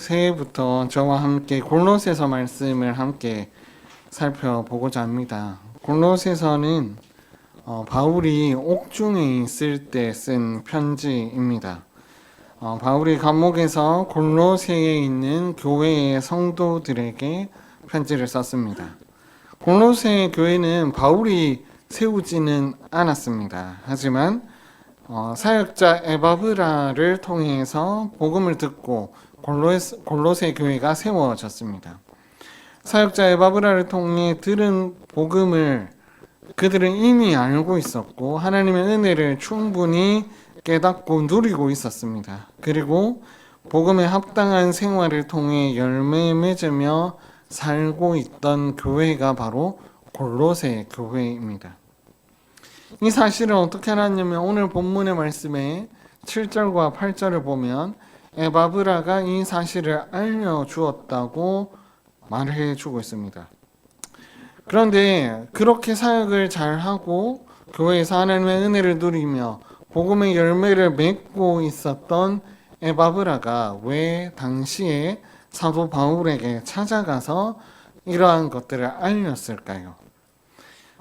새해부터 저와 함께 골로새서 말씀을 함께 살펴보고자 합니다. 골로새서는 바울이 옥중에 있을 때 쓴 편지입니다. 바울이 감옥에서 골로새에 있는 교회의 성도들에게 편지를 썼습니다. 골로새 교회는 바울이 세우지는 않았습니다. 하지만 사역자 에바브라를 통해서 복음을 듣고 골로새 교회가 세워졌습니다. 사역자 에바브라를 통해 들은 복음을 그들은 이미 알고 있었고 하나님의 은혜를 충분히 깨닫고 누리고 있었습니다. 그리고 복음에 합당한 생활을 통해 열매 맺으며 살고 있던 교회가 바로 골로새 교회입니다. 이 사실을 어떻게 알았냐면 오늘 본문의 말씀에 7절과 8절을 보면 에바브라가 이 사실을 알려주었다고 말해 주고 있습니다. 그런데 그렇게 사역을 잘하고 교회에서 하나님의 은혜를 누리며 복음의 열매를 맺고 있었던 에바브라가 왜 당시에 사도 바울에게 찾아가서 이러한 것들을 알렸을까요?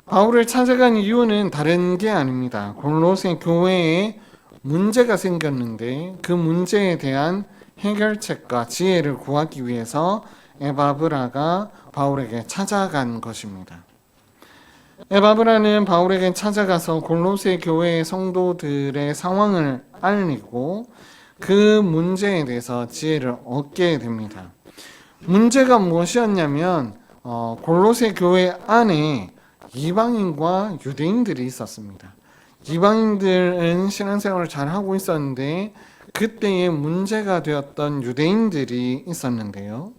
바울을 찾아간 이유는 다른 게 아닙니다. 골로새 교회에 문제가 생겼는데 그 문제에 대한 해결책과 지혜를 구하기 위해서 에바브라가 바울에게 찾아간 것입니다. 에바브라는 바울에게 찾아가서 골로새 교회의 성도들의 상황을 알리고 그 문제에 대해서 지혜를 얻게 됩니다. 문제가 무엇이었냐면 골로새 교회 안에 이방인과 유대인들이 있었습니다. 이방인들은 신앙생활을 잘하고 있었는데 그때에 문제가 되었던 유대인들이 있었는데요.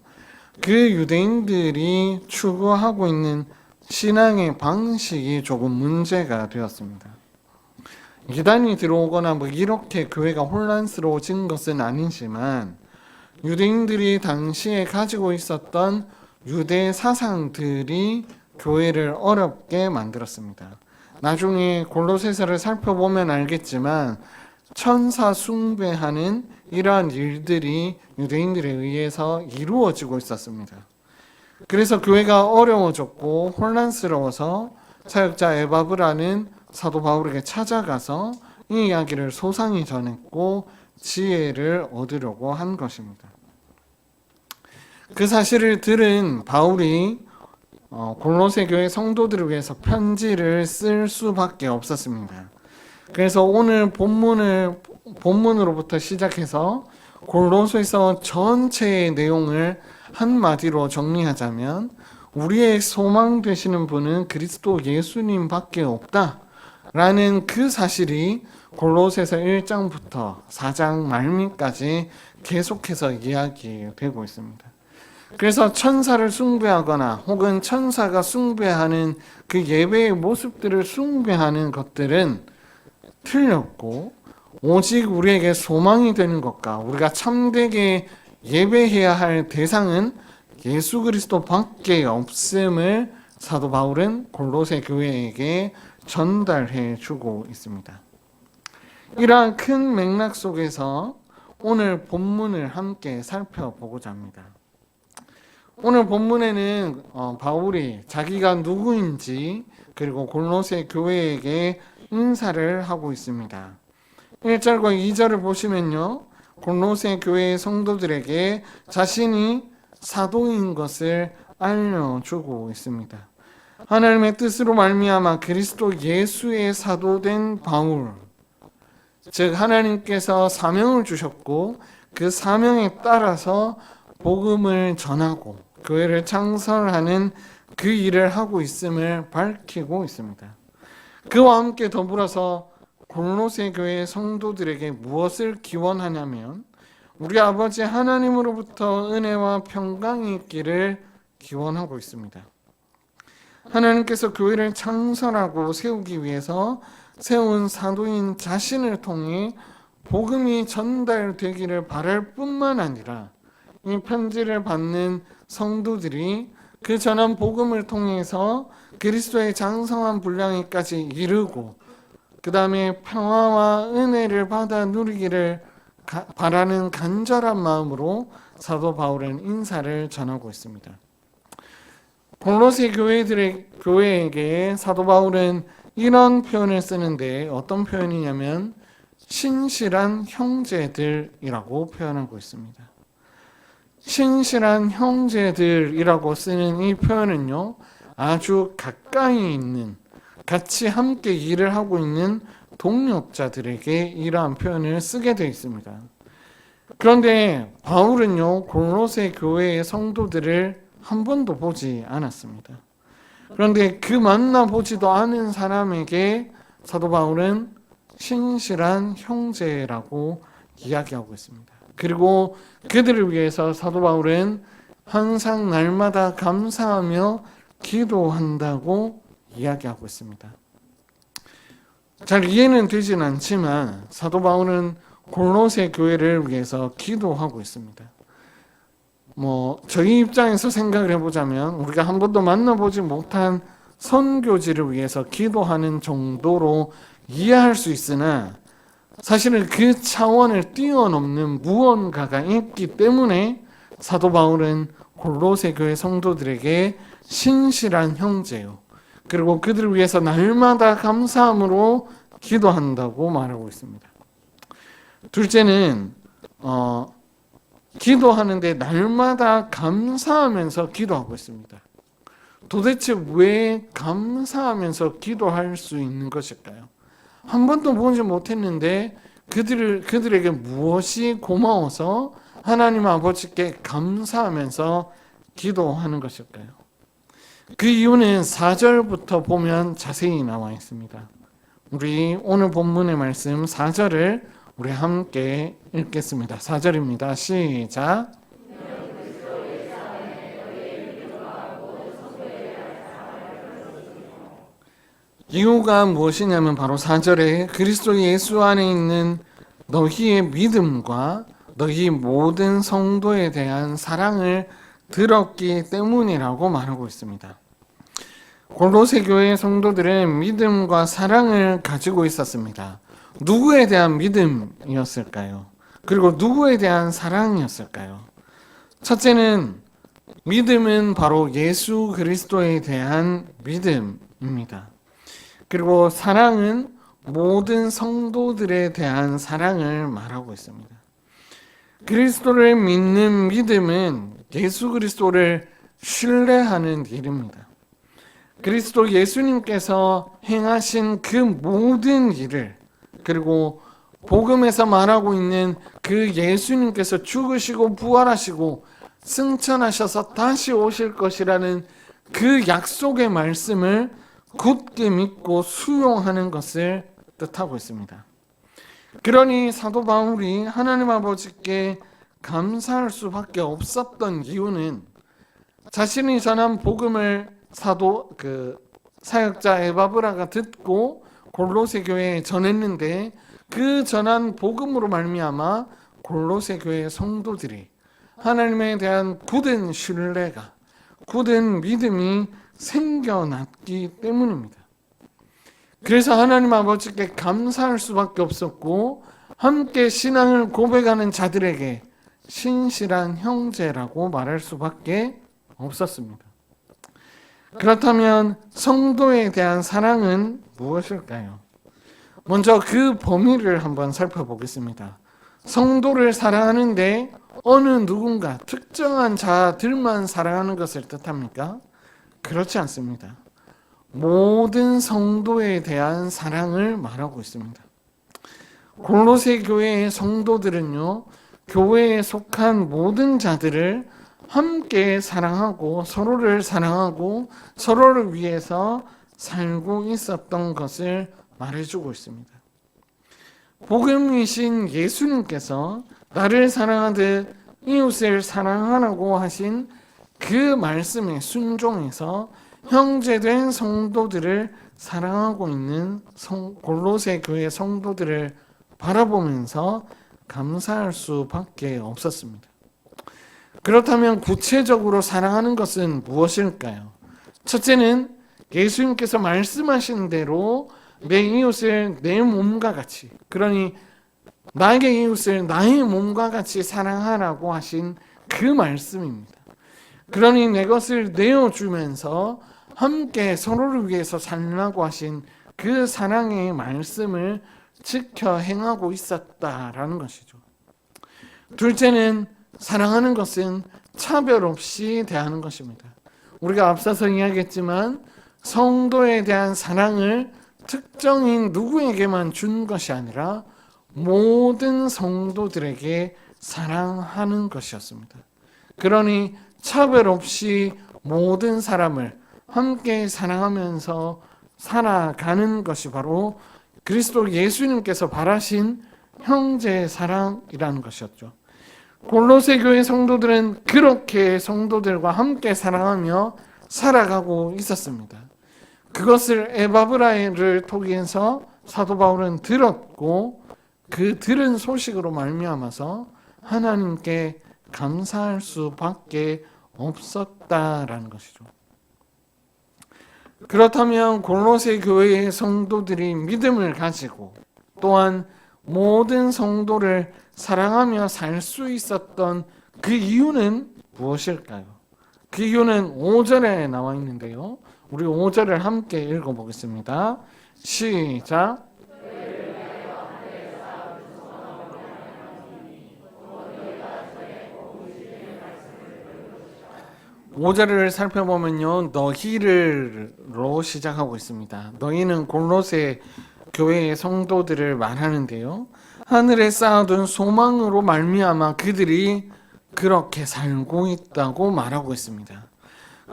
그 유대인들이 추구하고 있는 신앙의 방식이 조금 문제가 되었습니다. 이단이 들어오거나 이렇게 교회가 혼란스러워진 것은 아니지만 유대인들이 당시에 가지고 있었던 유대 사상들이 교회를 어렵게 만들었습니다. 나중에 골로새서를 살펴보면 알겠지만 천사 숭배하는 이러한 일들이 유대인들에 의해서 이루어지고 있었습니다. 그래서 교회가 어려워졌고 혼란스러워서 사역자 에바브라는 사도 바울에게 찾아가서 이 이야기를 소상히 전했고 지혜를 얻으려고 한 것입니다. 그 사실을 들은 바울이 골로새 교회 성도들을 위해서 편지를 쓸 수밖에 없었습니다. 그래서 오늘 본문으로부터 시작해서 골로새서 전체의 내용을 한마디로 정리하자면 우리의 소망 되시는 분은 그리스도 예수님밖에 없다라는 그 사실이 골로새서 1장부터 4장 말미까지 계속해서 이야기되고 있습니다. 그래서 천사를 숭배하거나 혹은 천사가 숭배하는 그 예배의 모습들을 숭배하는 것들은 틀렸고 오직 우리에게 소망이 되는 것과 우리가 참되게 예배해야 할 대상은 예수 그리스도 밖에 없음을 사도 바울은 골로새 교회에게 전달해 주고 있습니다. 이러한 큰 맥락 속에서 오늘 본문을 함께 살펴보고자 합니다. 오늘 본문에는 바울이 자기가 누구인지 그리고 골로새 교회에게 인사를 하고 있습니다. 1절과 2절을 보시면요. 골로새 교회의 성도들에게 자신이 사도인 것을 알려주고 있습니다. 하나님의 뜻으로 말미암아 그리스도 예수의 사도된 바울, 즉 하나님께서 사명을 주셨고 그 사명에 따라서 복음을 전하고 교회를 창설하는 그 일을 하고 있음을 밝히고 있습니다. 그와 함께 더불어서 골로새 교회 성도들에게 무엇을 기원하냐면 우리 아버지 하나님으로부터 은혜와 평강이 있기를 기원하고 있습니다. 하나님께서 교회를 창설하고 세우기 위해서 세운 사도인 자신을 통해 복음이 전달되기를 바랄 뿐만 아니라 이 편지를 받는 성도들이 그 전한 복음을 통해서 그리스도의 장성한 분량에까지 이르고 그 다음에 평화와 은혜를 받아 누리기를 바라는 간절한 마음으로 사도 바울은 인사를 전하고 있습니다. 골로새 교회에게 사도 바울은 이런 표현을 쓰는데 어떤 표현이냐면 신실한 형제들이라고 표현하고 있습니다. 신실한 형제들이라고 쓰는 이 표현은요, 아주 가까이 있는, 같이 함께 일을 하고 있는 동역자들에게 이러한 표현을 쓰게 되어 있습니다. 그런데 바울은요, 골로새 교회의 성도들을 한 번도 보지 않았습니다. 그런데 그 만나보지도 않은 사람에게 사도 바울은 신실한 형제라고 이야기하고 있습니다. 그리고 그들을 위해서 사도 바울은 항상 날마다 감사하며 기도한다고 이야기하고 있습니다. 잘 이해는 되진 않지만 사도 바울은 골로새 교회를 위해서 기도하고 있습니다. 저희 입장에서 생각을 해보자면 우리가 한 번도 만나보지 못한 선교지를 위해서 기도하는 정도로 이해할 수 있으나 사실은 그 차원을 뛰어넘는 무언가가 있기 때문에 사도 바울은 골로새 교회 성도들에게 신실한 형제요, 그리고 그들을 위해서 날마다 감사함으로 기도한다고 말하고 있습니다. 둘째는 기도하는데 날마다 감사하면서 기도하고 있습니다. 도대체 왜 감사하면서 기도할 수 있는 것일까요? 한 번도 보지 못했는데 그들에게 무엇이 고마워서 하나님 아버지께 감사하면서 기도하는 것일까요? 그 이유는 4절부터 보면 자세히 나와 있습니다. 우리 오늘 본문의 말씀 4절을 우리 함께 읽겠습니다. 4절입니다. 시작. 이유가 무엇이냐면 바로 4절에 그리스도 예수 안에 있는 너희의 믿음과 너희 모든 성도에 대한 사랑을 들었기 때문이라고 말하고 있습니다. 골로새 교회 성도들은 믿음과 사랑을 가지고 있었습니다. 누구에 대한 믿음이었을까요? 그리고 누구에 대한 사랑이었을까요? 첫째는 믿음은 바로 예수 그리스도에 대한 믿음입니다. 그리고 사랑은 모든 성도들에 대한 사랑을 말하고 있습니다. 그리스도를 믿는 믿음은 예수 그리스도를 신뢰하는 일입니다. 그리스도 예수님께서 행하신 그 모든 일을, 그리고 복음에서 말하고 있는 그 예수님께서 죽으시고 부활하시고 승천하셔서 다시 오실 것이라는 그 약속의 말씀을 굳게 믿고 수용하는 것을 뜻하고 있습니다. 그러니 사도 바울이 하나님 아버지께 감사할 수밖에 없었던 이유는 자신이 전한 복음을 사역자 에바브라가 듣고 골로새 교회에 전했는데 그 전한 복음으로 말미암아 골로새 교회 성도들이 하나님에 대한 굳은 신뢰가, 굳은 믿음이 생겨났기 때문입니다. 그래서 하나님 아버지께 감사할 수밖에 없었고 함께 신앙을 고백하는 자들에게 신실한 형제라고 말할 수밖에 없었습니다. 그렇다면 성도에 대한 사랑은 무엇일까요? 먼저 그 범위를 한번 살펴보겠습니다. 성도를 사랑하는데 어느 누군가 특정한 자들만 사랑하는 것을 뜻합니까? 그렇지 않습니다. 모든 성도에 대한 사랑을 말하고 있습니다. 골로새 교회의 성도들은요, 교회에 속한 모든 자들을 함께 사랑하고 서로를 사랑하고 서로를 위해서 살고 있었던 것을 말해주고 있습니다. 복음이신 예수님께서 나를 사랑하듯 이웃을 사랑하라고 하신 그 말씀에 순종해서 형제된 성도들을 사랑하고 있는 골로새 교회 성도들을 바라보면서 감사할 수밖에 없었습니다. 그렇다면 구체적으로 사랑하는 것은 무엇일까요? 첫째는 예수님께서 말씀하신 대로 내 이웃을 내 몸과 같이, 그러니 나에게 이웃을 나의 몸과 같이 사랑하라고 하신 그 말씀입니다. 그러니 내 것을 내어주면서 함께 서로를 위해서 살라고 하신 그 사랑의 말씀을 지켜 행하고 있었다라는 것이죠. 둘째는 사랑하는 것은 차별 없이 대하는 것입니다. 우리가 앞서서 이야기했지만 성도에 대한 사랑을 특정인 누구에게만 준 것이 아니라 모든 성도들에게 사랑하는 것이었습니다. 그러니 차별 없이 모든 사람을 함께 사랑하면서 살아가는 것이 바로 그리스도 예수님께서 바라신 형제 사랑이라는 것이었죠. 골로새 교회 성도들은 그렇게 성도들과 함께 사랑하며 살아가고 있었습니다. 그것을 에바브라를 통해서 사도 바울은 들었고 그 들은 소식으로 말미암아서 하나님께 감사할 수밖에 없었다라는 것이죠. 그렇다면 골로새 교회의 성도들이 믿음을 가지고 또한 모든 성도를 사랑하며 살 수 있었던 그 이유는 무엇일까요? 그 이유는 5절에 나와 있는데요. 우리 5절을 함께 읽어보겠습니다. 시작. 5절을 살펴보면요. 너희를로 시작하고 있습니다. 너희는 골로새 교회의 성도들을 말하는데요. 하늘에 쌓아둔 소망으로 말미암아 그들이 그렇게 살고 있다고 말하고 있습니다.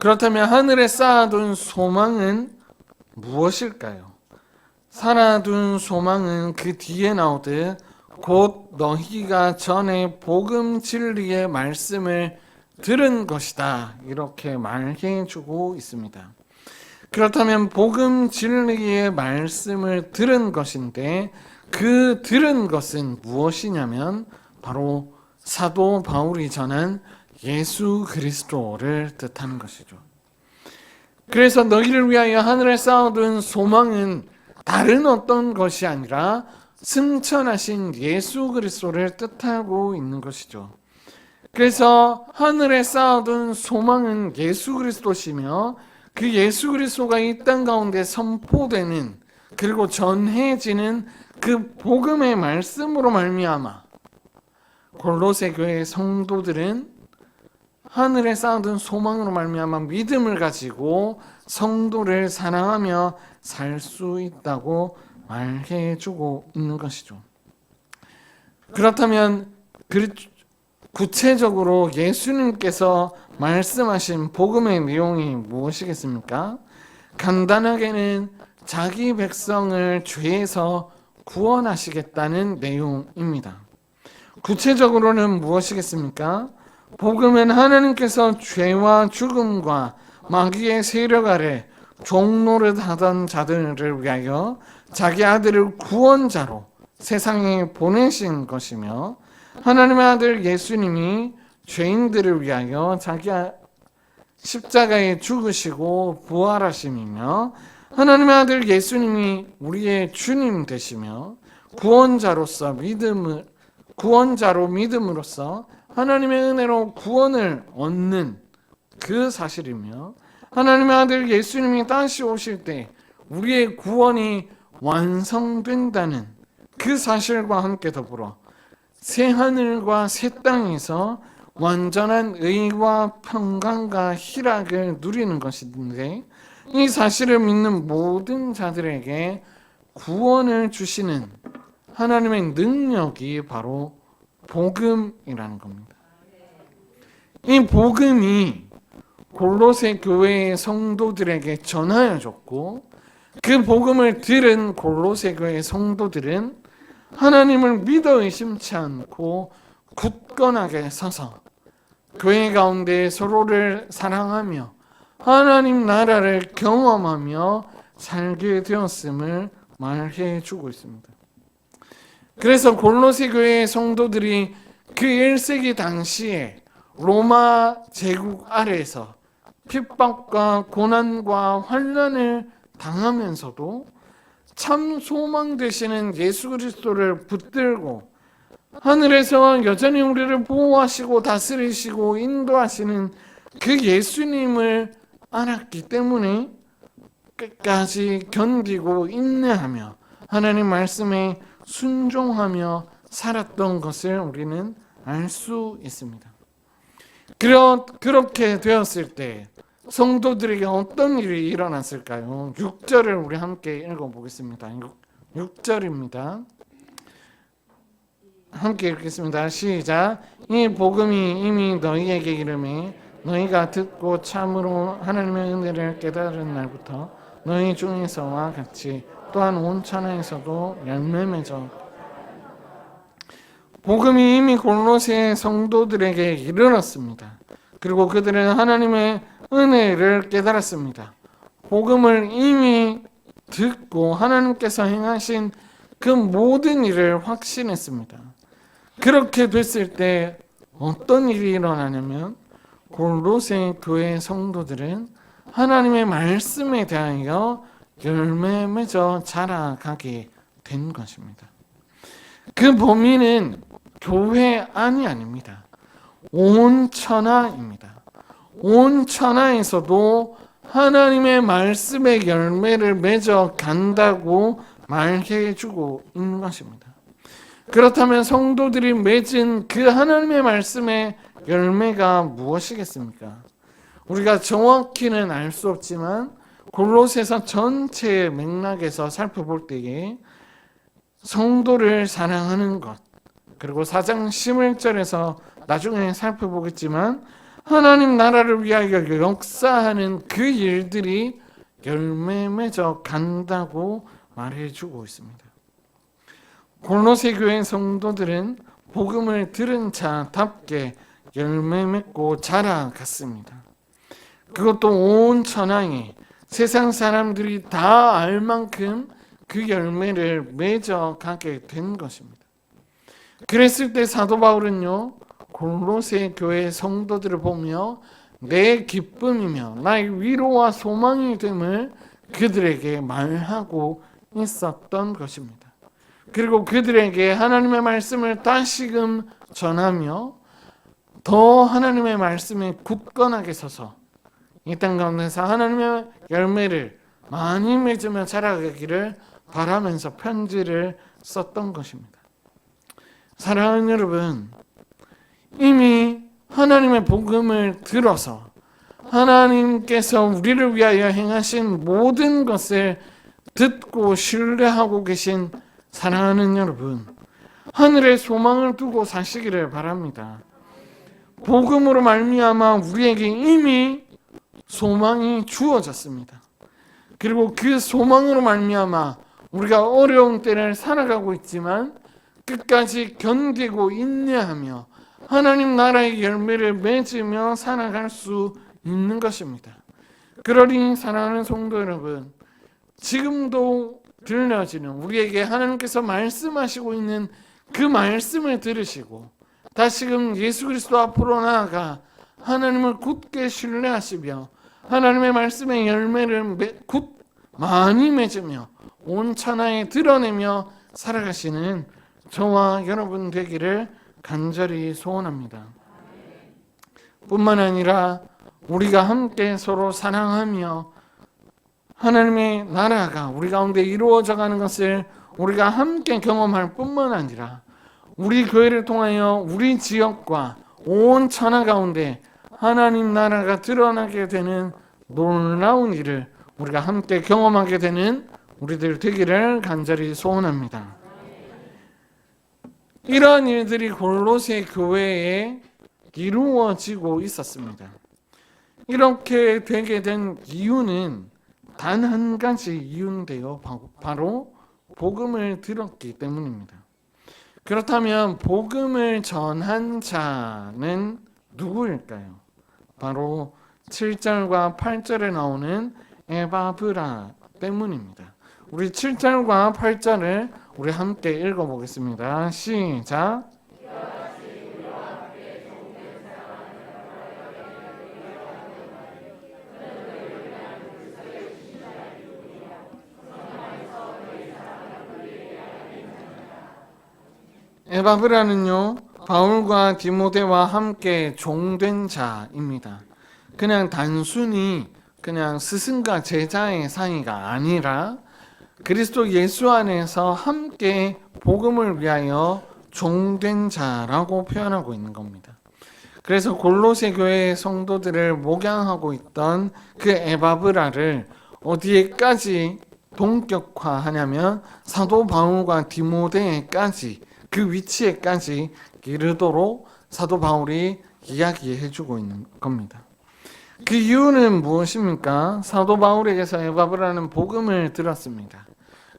그렇다면 하늘에 쌓아둔 소망은 무엇일까요? 쌓아둔 소망은 그 뒤에 나오듯 곧 너희가 전에 복음 진리의 말씀을 들은 것이다. 이렇게 말해주고 있습니다. 그렇다면 복음 진리의 말씀을 들은 것인데 그 들은 것은 무엇이냐면 바로 사도 바울이 전한 예수 그리스도를 뜻하는 것이죠. 그래서 너희를 위하여 하늘에 쌓아둔 소망은 다른 어떤 것이 아니라 승천하신 예수 그리스도를 뜻하고 있는 것이죠. 그래서 하늘에 쌓아둔 소망은 예수 그리스도시며 그 예수 그리스도가 이 땅 가운데 선포되는 그리고 전해지는 그 복음의 말씀으로 말미암아 골로새 교회의 성도들은 하늘에 쌓아둔 소망으로 말미암아 믿음을 가지고 성도를 사랑하며 살 수 있다고 말해주고 있는 것이죠. 그렇다면 구체적으로 예수님께서 말씀하신 복음의 내용이 무엇이겠습니까? 간단하게는 자기 백성을 죄에서 구원하시겠다는 내용입니다. 구체적으로는 무엇이겠습니까? 복음은 하나님께서 죄와 죽음과 마귀의 세력 아래 종노릇 하던 자들을 위하여 자기 아들을 구원자로 세상에 보내신 것이며 하나님의 아들 예수님이 죄인들을 위하여 자기 십자가에 죽으시고 부활하심이며 하나님의 아들 예수님이 우리의 주님 되시며 구원자로 믿음으로써 하나님의 은혜로 구원을 얻는 그 사실이며 하나님의 아들 예수님이 다시 오실 때 우리의 구원이 완성된다는 그 사실과 함께 더불어 새 하늘과 새 땅에서 완전한 의와 평강과 희락을 누리는 것인데 이 사실을 믿는 모든 자들에게 구원을 주시는 하나님의 능력이 바로 복음이라는 겁니다. 이 복음이 골로새 교회의 성도들에게 전하여졌고 그 복음을 들은 골로새 교회의 성도들은 하나님을 믿어 의심치 않고 굳건하게 서서 교회 가운데 서로를 사랑하며 하나님 나라를 경험하며 살게 되었음을 말해주고 있습니다. 그래서 골로새 교회의 성도들이 그 1세기 당시에 로마 제국 아래에서 핍박과 고난과 환난을 당하면서도 참 소망 되시는 예수 그리스도를 붙들고 하늘에서 여전히 우리를 보호하시고 다스리시고 인도하시는 그 예수님을 알았기 때문에 끝까지 견디고 인내하며 하나님 말씀에 순종하며 살았던 것을 우리는 알 수 있습니다. 그렇게 되었을 때 성도들에게 어떤 일이 일어났을까요? 6절을 우리 함께 읽어보겠습니다. 6절입니다. 함께 읽겠습니다. 시작. 이 복음이 이미 너희에게 이르매 너희가 듣고 참으로 하나님의 은혜를 깨달은 날부터 너희 중에서와 같이 또한 온 천하에서도 열매 맺어. 복음이 이미 골로새 성도들에게 이르렀습니다. 그리고 그들은 하나님의 은혜를 깨달았습니다. 복음을 이미 듣고 하나님께서 행하신 그 모든 일을 확신했습니다. 그렇게 됐을 때 어떤 일이 일어나냐면 골로새 교회 성도들은 하나님의 말씀에 대하여 열매 맺어 자라가게 된 것입니다. 그 범위는 교회 안이 아닙니다. 온 천하입니다. 온 천하에서도 하나님의 말씀의 열매를 맺어 간다고 말해주고 있는 것입니다. 그렇다면 성도들이 맺은 그 하나님의 말씀의 열매가 무엇이겠습니까? 우리가 정확히는 알 수 없지만 골로새서 전체의 맥락에서 살펴볼 때에 성도를 사랑하는 것, 그리고 4장 11절에서 나중에 살펴보겠지만 하나님 나라를 위하여 역사하는 그 일들이 열매 맺어 간다고 말해주고 있습니다. 골로새 교회 성도들은 복음을 들은 자답게 열매 맺고 자라갔습니다. 그것도 온 천하에 세상 사람들이 다 알 만큼 그 열매를 맺어가게 된 것입니다. 그랬을 때 사도 바울은요, 골로새 교회 성도들을 보며 내 기쁨이며 나의 위로와 소망이 됨을 그들에게 말하고 있었던 것입니다. 그리고 그들에게 하나님의 말씀을 다시금 전하며 더 하나님의 말씀에 굳건하게 서서 이 땅 가운데서 하나님의 열매를 많이 맺으며 자라가기를 바라면서 편지를 썼던 것입니다. 사랑하는 여러분, 이미 하나님의 복음을 들어서 하나님께서 우리를 위하여 행하신 모든 것을 듣고 신뢰하고 계신 사랑하는 여러분, 하늘에 소망을 두고 사시기를 바랍니다. 복음으로 말미암아 우리에게 이미 소망이 주어졌습니다. 그리고 그 소망으로 말미암아 우리가 어려운 때를 살아가고 있지만 끝까지 견디고 인내하며 하나님 나라의 열매를 맺으며 살아갈 수 있는 것입니다. 그러니 사랑하는 성도 여러분, 지금도 들려지는 우리에게 하나님께서 말씀하시고 있는 그 말씀을 들으시고 다시금 예수 그리스도 앞으로 나아가 하나님을 굳게 신뢰하시며 하나님의 말씀의 열매를 많이 맺으며 온 천하에 드러내며 살아가시는 저와 여러분 되기를 간절히 소원합니다. 뿐만 아니라 우리가 함께 서로 사랑하며 하나님의 나라가 우리 가운데 이루어져 가는 것을 우리가 함께 경험할 뿐만 아니라 우리 교회를 통하여 우리 지역과 온 천하 가운데 하나님 나라가 드러나게 되는 놀라운 일을 우리가 함께 경험하게 되는 우리들 되기를 간절히 소원합니다. 이러한 일들이 골로새 교회에 이루어지고 있었습니다. 이렇게 되게 된 이유는 단 한 가지 이유인데요. 바로 복음을 들었기 때문입니다. 그렇다면 복음을 전한 자는 누구일까요? 바로 7절과 8절에 나오는 에바브라 때문입니다. 우리 7절과 8절을 우리 함께 읽어보겠습니다. 시작. 에바브라는요, 바울과 디모데와 함께 종된 자입니다. 그냥 단순히 그냥 스승과 제자의 사이가 아니라 그리스도 예수 안에서 함께 복음을 위하여 종된 자라고 표현하고 있는 겁니다. 그래서 골로새 교회의 성도들을 목양하고 있던 그 에바브라를 어디에까지 동격화하냐면 사도 바울과 디모데에까지, 그 위치에까지 이르도록 사도 바울이 이야기해주고 있는 겁니다. 그 이유는 무엇입니까? 사도 바울에게서 에바브라는 복음을 들었습니다.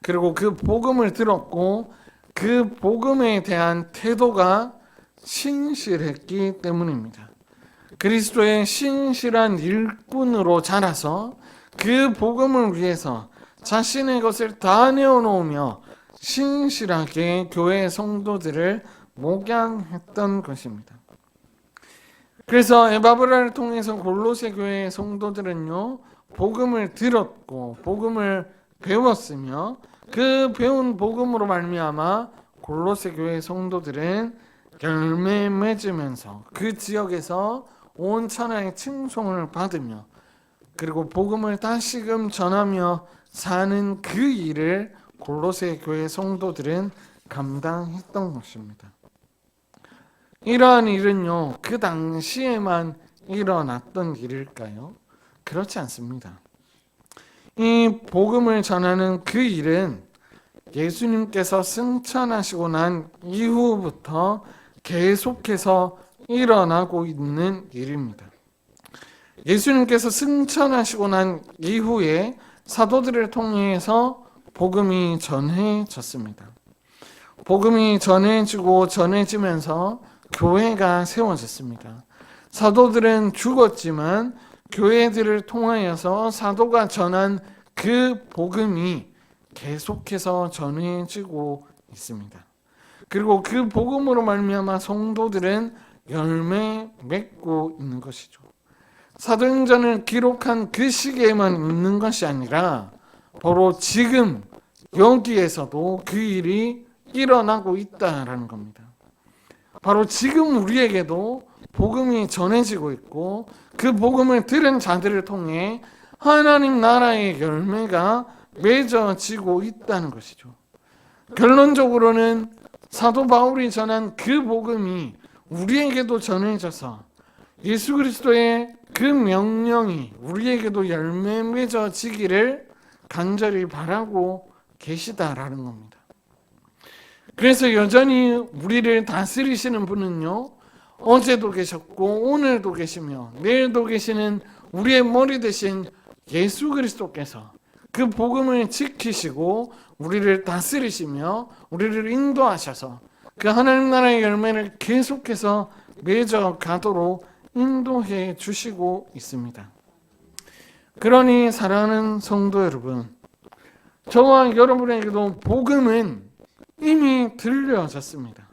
그리고 그 복음을 들었고 그 복음에 대한 태도가 신실했기 때문입니다. 그리스도의 신실한 일꾼으로 자라서 그 복음을 위해서 자신의 것을 다 내어놓으며 신실하게 교회 성도들을 목양했던 것입니다. 그래서 에바브라를 통해서 골로새 교회의 성도들은요, 복음을 들었고 복음을 배웠으며 그 배운 복음으로 말미암아 골로새 교회의 성도들은 열매 맺으면서 그 지역에서 온 천하의 칭송을 받으며 그리고 복음을 다시금 전하며 사는 그 일을 골로새 교회 성도들은 감당했던 것입니다. 이러한 일은요, 그 당시에만 일어났던 일일까요? 그렇지 않습니다. 이 복음을 전하는 그 일은 예수님께서 승천하시고 난 이후부터 계속해서 일어나고 있는 일입니다. 예수님께서 승천하시고 난 이후에 사도들을 통해서 복음이 전해졌습니다. 복음이 전해지고 전해지면서 교회가 세워졌습니다. 사도들은 죽었지만 교회들을 통하여서 사도가 전한 그 복음이 계속해서 전해지고 있습니다. 그리고 그 복음으로 말미암아 성도들은 열매 맺고 있는 것이죠. 사도행전을 기록한 그 시기에만 있는 것이 아니라 바로 지금 여기에서도 그 일이 일어나고 있다라는 겁니다. 바로 지금 우리에게도 복음이 전해지고 있고 그 복음을 들은 자들을 통해 하나님 나라의 열매가 맺어지고 있다는 것이죠. 결론적으로는 사도 바울이 전한 그 복음이 우리에게도 전해져서 예수 그리스도의 그 명령이 우리에게도 열매 맺어지기를 간절히 바라고 계시다라는 겁니다. 그래서 여전히 우리를 다스리시는 분은요, 어제도 계셨고 오늘도 계시며 내일도 계시는 우리의 머리 대신 예수 그리스도께서 그 복음을 지키시고 우리를 다스리시며 우리를 인도하셔서 그 하나님 나라의 열매를 계속해서 맺어 가도록 인도해 주시고 있습니다. 그러니 사랑하는 성도 여러분, 저와 여러분에게도 복음은 이미 들려졌습니다.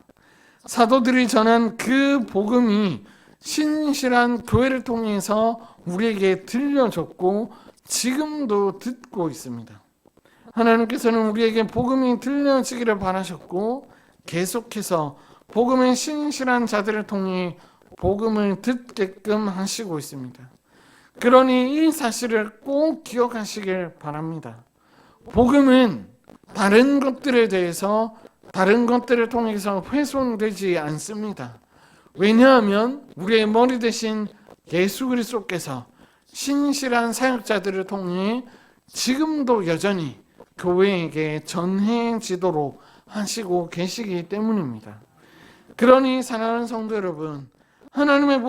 사도들이 전한 그 복음이 신실한 교회를 통해서 우리에게 들려졌고 지금도 듣고 있습니다. 하나님께서는 우리에게 복음이 들려지기를 바라셨고 계속해서 복음의 신실한 자들을 통해 복음을 듣게끔 하시고 있습니다. 그러니 이 사실을 꼭 기억하시길 바랍니다. 복음은 다른 것들에 대해서 다른 것들을 통해서 훼손되지 않습니다. 왜냐하면 우리의 머리 대신 예수 그리스도께서 신실한 사역자들을 통해 지금도 여전히 교회에게 전해지도록 하시고 계시기 때문입니다. 그러니 사랑하는 성도 여러분, 하나님의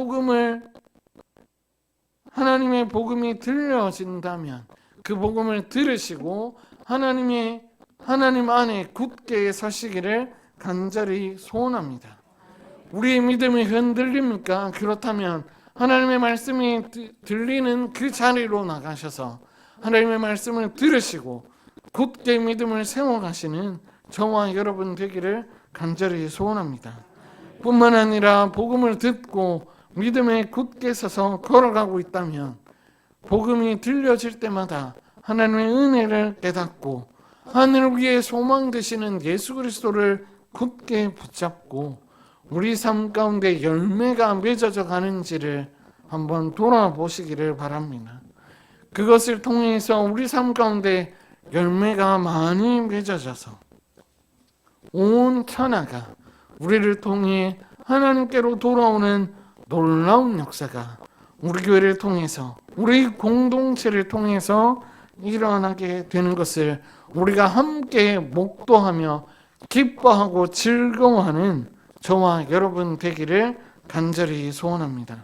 복음이 들려진다면 그 복음을 들으시고 하나님 안에 굳게 서시기를 간절히 소원합니다. 우리의 믿음이 흔들립니까? 그렇다면 하나님의 말씀이 들리는 그 자리로 나가셔서 하나님의 말씀을 들으시고 굳게 믿음을 세워가시는 저와 여러분 되기를 간절히 소원합니다. 뿐만 아니라 복음을 듣고 믿음에 굳게 서서 걸어가고 있다면 복음이 들려질 때마다 하나님의 은혜를 깨닫고 하늘 위에 소망 되시는 예수 그리스도를 굳게 붙잡고 우리 삶 가운데 열매가 맺어져 가는지를 한번 돌아보시기를 바랍니다. 그것을 통해서 우리 삶 가운데 열매가 많이 맺어져서 온 천하가 우리를 통해 하나님께로 돌아오는 놀라운 역사가 우리 교회를 통해서, 우리 공동체를 통해서 일어나게 되는 것을 우리가 함께 목도하며 기뻐하고 즐거워하는 저와 여러분 되기를 간절히 소원합니다.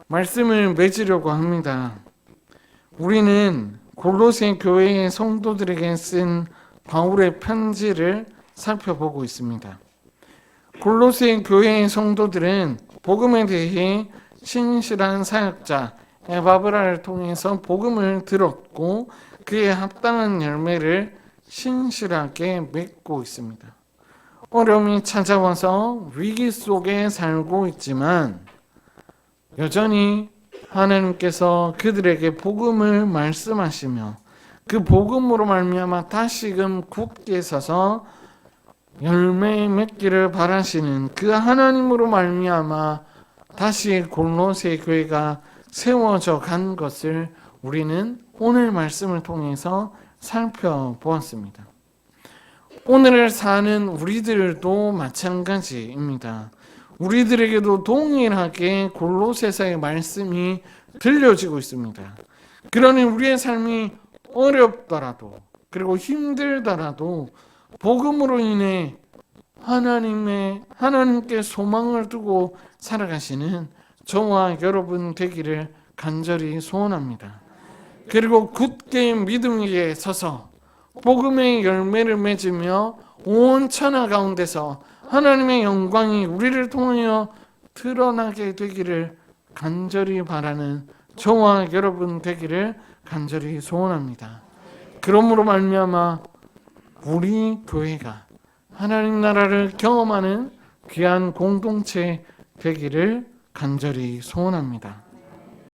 말씀을 맺으려고 합니다. 우리는 골로새 교회의 성도들에게 쓴 바울의 편지를 살펴보고 있습니다. 골로새 교회의 성도들은 복음에 대해 신실한 사역자 에바브라를 통해서 복음을 들었고 그에 합당한 열매를 신실하게 맺고 있습니다. 어려움이 찾아와서 위기 속에 살고 있지만 여전히 하나님께서 그들에게 복음을 말씀하시며 그 복음으로 말미암아 다시금 굳게 서서 열매 맺기를 바라시는 그 하나님으로 말미암아 다시 골로새 교회가 세워져 간 것을 우리는 오늘 말씀을 통해서 살펴보았습니다. 오늘을 사는 우리들도 마찬가지입니다. 우리들에게도 동일하게 골로새서의 말씀이 들려지고 있습니다. 그러니 우리의 삶이 어렵더라도 그리고 힘들더라도 복음으로 인해 하나님께 소망을 두고 살아가시는 저와 여러분 되기를 간절히 소원합니다. 그리고 굳게 믿음 위에 서서 복음의 열매를 맺으며 온 천하 가운데서 하나님의 영광이 우리를 통하여 드러나게 되기를 간절히 바라는 저와 여러분 되기를 간절히 소원합니다. 그러므로 말미암아 우리 교회가 하나님 나라를 경험하는 귀한 공동체 되기를 간절히 소원합니다.